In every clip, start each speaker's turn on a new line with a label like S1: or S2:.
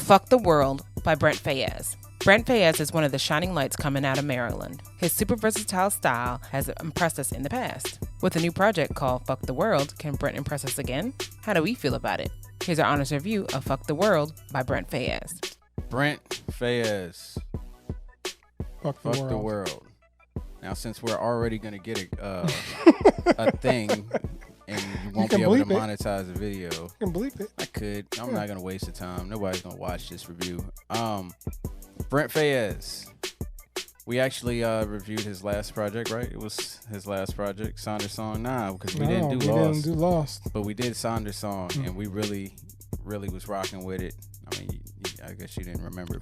S1: Fuck the World by Brent Faiyaz. Brent Faiyaz is one of the shining lights coming out of Maryland. His super versatile style has impressed us in the past. With a new project called Fuck the World, can Brent impress us again? How do we feel about it? Here's our honest review of Fuck the World by Brent Faiyaz.
S2: Brent Faiyaz.
S3: Fuck the world.
S2: Now, since we're already going to get a thing and you won't
S3: can
S2: be able to
S3: bleep it.
S2: monetize the video.
S3: You can bleep it.
S2: I could. I'm not going to waste the time. Nobody's going to watch this review. Brent Faiyaz. We actually reviewed his last project, right? It was his last project, Sonder Song. Nah, because we didn't do Lost. But we did Sonder Song, and we really was rocking with it. I mean, I guess you didn't remember.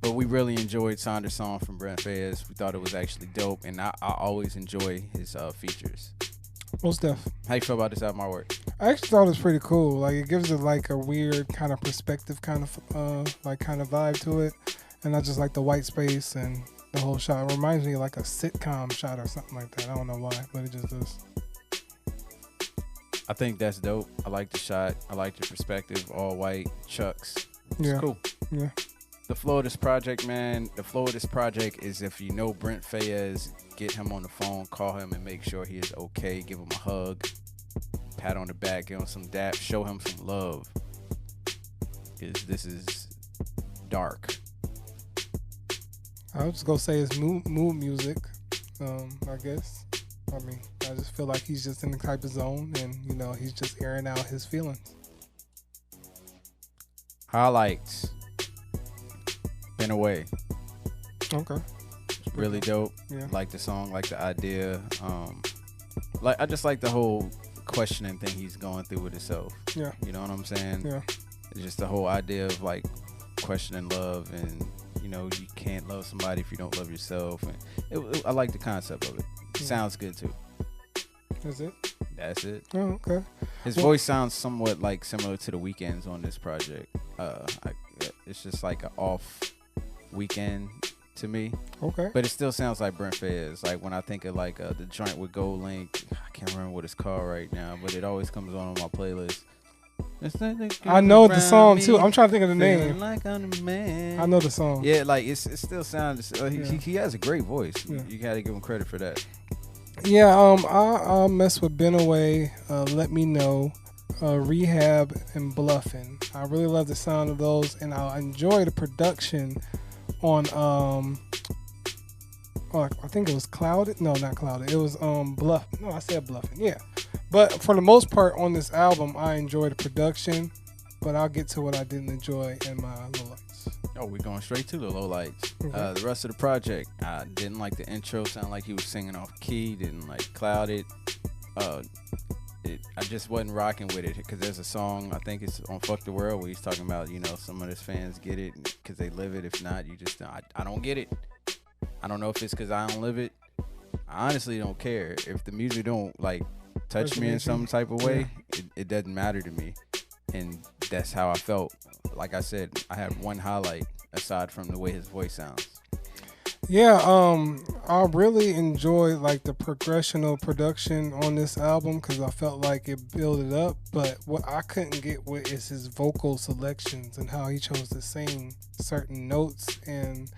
S2: But we really enjoyed Sonder Song from Brent Faiyaz. We thought it was actually dope, and I always enjoy his features.
S3: Most def.
S2: How you feel about this album artwork?
S3: I actually thought it was pretty cool. Like, it gives it like a weird kind of perspective kind of vibe to it. And I just like the white space and the whole shot. It reminds me of like a sitcom shot or something like that. I don't know why, but it just does.
S2: I think that's dope. I like the shot. I like the perspective. All white chucks. It's cool.
S3: Yeah.
S2: The flow of this project, man. The flow of this project is if you know Brent Faiyaz, get him on the phone, call him, and make sure he is okay. Give him a hug, pat on the back, give him some dap, show him some love. This is dark.
S3: I was just gonna say it's mood music. I guess. I mean, I just feel like he's just in the type of zone, and he's just airing out his feelings.
S2: Highlights. Been Away.
S3: Okay.
S2: Really dope.
S3: Yeah.
S2: Like the song, like the idea. I just like the whole questioning thing he's going through with himself.
S3: Yeah.
S2: You know what I'm saying?
S3: Yeah.
S2: It's just the whole idea of like questioning love, and you can't love somebody if you don't love yourself. And I like the concept of it. Sounds good too.
S3: Is it?
S2: That's it.
S3: Oh, okay.
S2: His voice sounds somewhat like similar to the Weeknd's on this project. It's just like an off Weeknd to me.
S3: Okay.
S2: But it still sounds like Brent Faiyaz. Like when I think of like the joint with Gold Link, I can't remember what it's called right now, but it always comes on my playlist.
S3: I know the song too. I'm trying to think of the name.
S2: Like I'm the man.
S3: I know the song.
S2: Yeah, like it still sounds. He has a great voice.
S3: Yeah.
S2: You gotta give him credit for that.
S3: Yeah. I'll mess with Been Away. Let Me Know. Rehab and Bluffin'. I really love the sound of those, and I enjoy the production on I think it was Clouded. No, not Clouded. It was Bluff. No, I said Bluffin'. Yeah. But for the most part on this album, I enjoy the production, but I'll get to what I didn't enjoy in my lowlights.
S2: Oh, we're going straight to the lowlights.
S3: Okay.
S2: The rest of the project, I didn't like the intro. Sounded like he was singing off key. Didn't like Clouded. I just wasn't rocking with it because there's a song, I think it's on Fuck the World, where he's talking about, some of his fans get it because they live it. If not, you just, I don't get it. I don't know if it's because I don't live it. I honestly don't care. If the music don't, touch me in some type of way, it doesn't matter to me. And that's how I felt. Like I said, I had one highlight aside from the way his voice sounds.
S3: Yeah, I really enjoyed the progression of production on this album because I felt like it built it up. But what I couldn't get with is his vocal selections and how he chose to sing certain notes and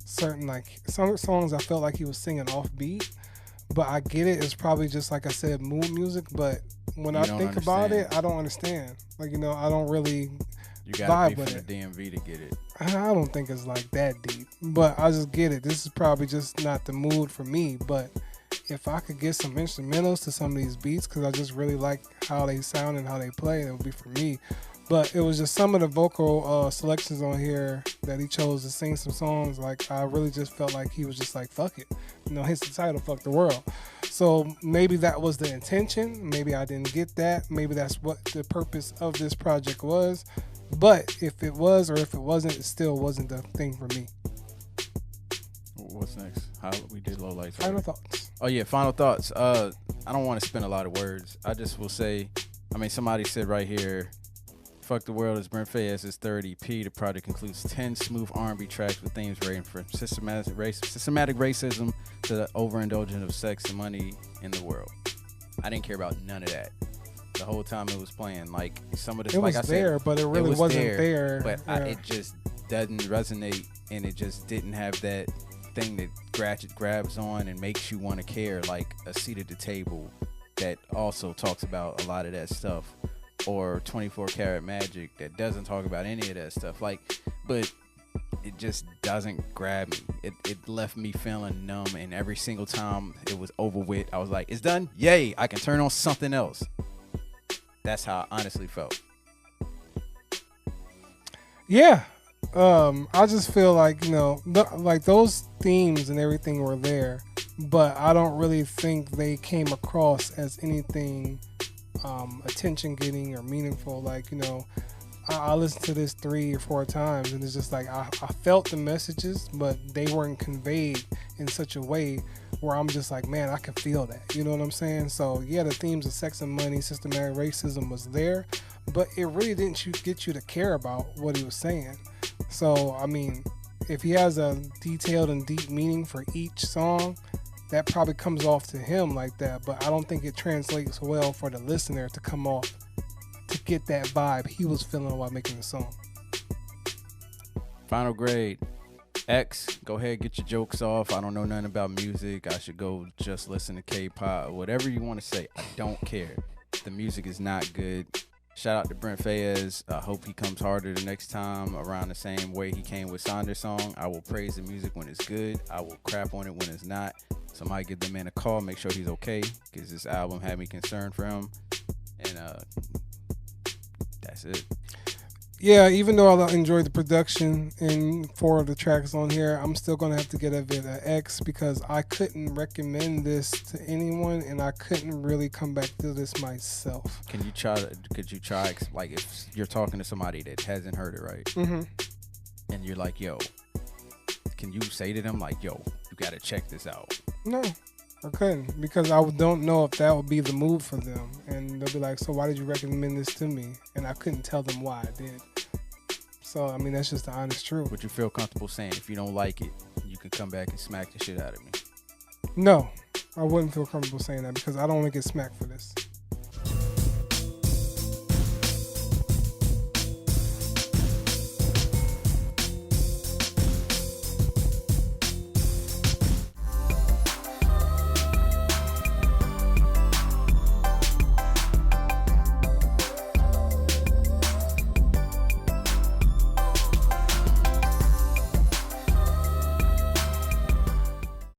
S3: certain some songs I felt like he was singing off beat. But I get it. It's probably just like I said, mood music. But when I think about it, I don't understand. I don't really.
S2: You gotta be from the DMV to get it.
S3: I don't think it's that deep, but I just get it. This is probably just not the mood for me, but if I could get some instrumentals to some of these beats, because I just really like how they sound and how they play, it would be for me. But it was just some of the vocal selections on here that he chose to sing some songs. I really just felt like he was just fuck it. Hence the title, Fuck the World. So maybe that was the intention. Maybe I didn't get that. Maybe that's what the purpose of this project was. But if it was or if it wasn't, it still wasn't the thing for me.
S2: What's next? We did lowlights.
S3: Final thoughts.
S2: Oh yeah, final thoughts. I don't want to spend a lot of words. I just will say, somebody said right here, Fuck the World is Brent Faiyaz's third EP. The project includes 10 smooth R&B tracks with themes ranging from systematic racism to the overindulgence of sex and money in the world. I didn't care about none of that. the whole time it was playing. Like some of the,
S3: It
S2: like
S3: was
S2: I
S3: there,
S2: said,
S3: but it really wasn't there.
S2: But it just doesn't resonate, and it just didn't have that thing that grabs on and makes you want to care, like A Seat at the Table, that also talks about a lot of that stuff, or 24 Karat Magic that doesn't talk about any of that stuff. Like, but it just doesn't grab me. It left me feeling numb, and every single time it was over with, I was like, it's done? Yay, I can turn on something else. That's how I honestly felt.
S3: Yeah. I just feel like, like those themes and everything were there, but I don't really think they came across as anything attention getting or meaningful. Like, I listened to this 3 or 4 times, and it's just like I felt the messages, but they weren't conveyed in such a way where I'm just like, man, I can feel that. You know what I'm saying? So yeah, the themes of sex and money, systematic racism was there, but it really didn't get you to care about what he was saying. So I mean, if he has a detailed and deep meaning for each song, that probably comes off to him like that, but I don't think it translates well for the listener to come off to get that vibe he was feeling while making the song.
S2: Final grade. X, go ahead, get your jokes off. I don't know nothing about music. I should go just listen to K-pop. Whatever you want to say, I don't care. The music is not good. Shout out to Brent Faiyaz. I hope he comes harder the next time around the same way he came with Saunders' song. I will praise the music when it's good. I will crap on it when it's not. Somebody give the man a call, make sure he's okay, because this album had me concerned for him. And that's it.
S3: Yeah, even though I enjoyed the production in 4 of the tracks on here, I'm still going to have to get it an X, because I couldn't recommend this to anyone, and I couldn't really come back to this myself.
S2: Could you try, like, if you're talking to somebody that hasn't heard it, right?
S3: Mm-hmm.
S2: And you're like, yo, can you say to them, like, yo, you got to check this out?
S3: No, I couldn't, because I don't know if that would be the move for them. And they'll be like, so why did you recommend this to me? And I couldn't tell them why I did. So, I mean, that's just the honest truth.
S2: Would you feel comfortable saying, if you don't like it, you can come back and smack the shit out of me?
S3: No, I wouldn't feel comfortable saying that, because I don't want to get smacked for this.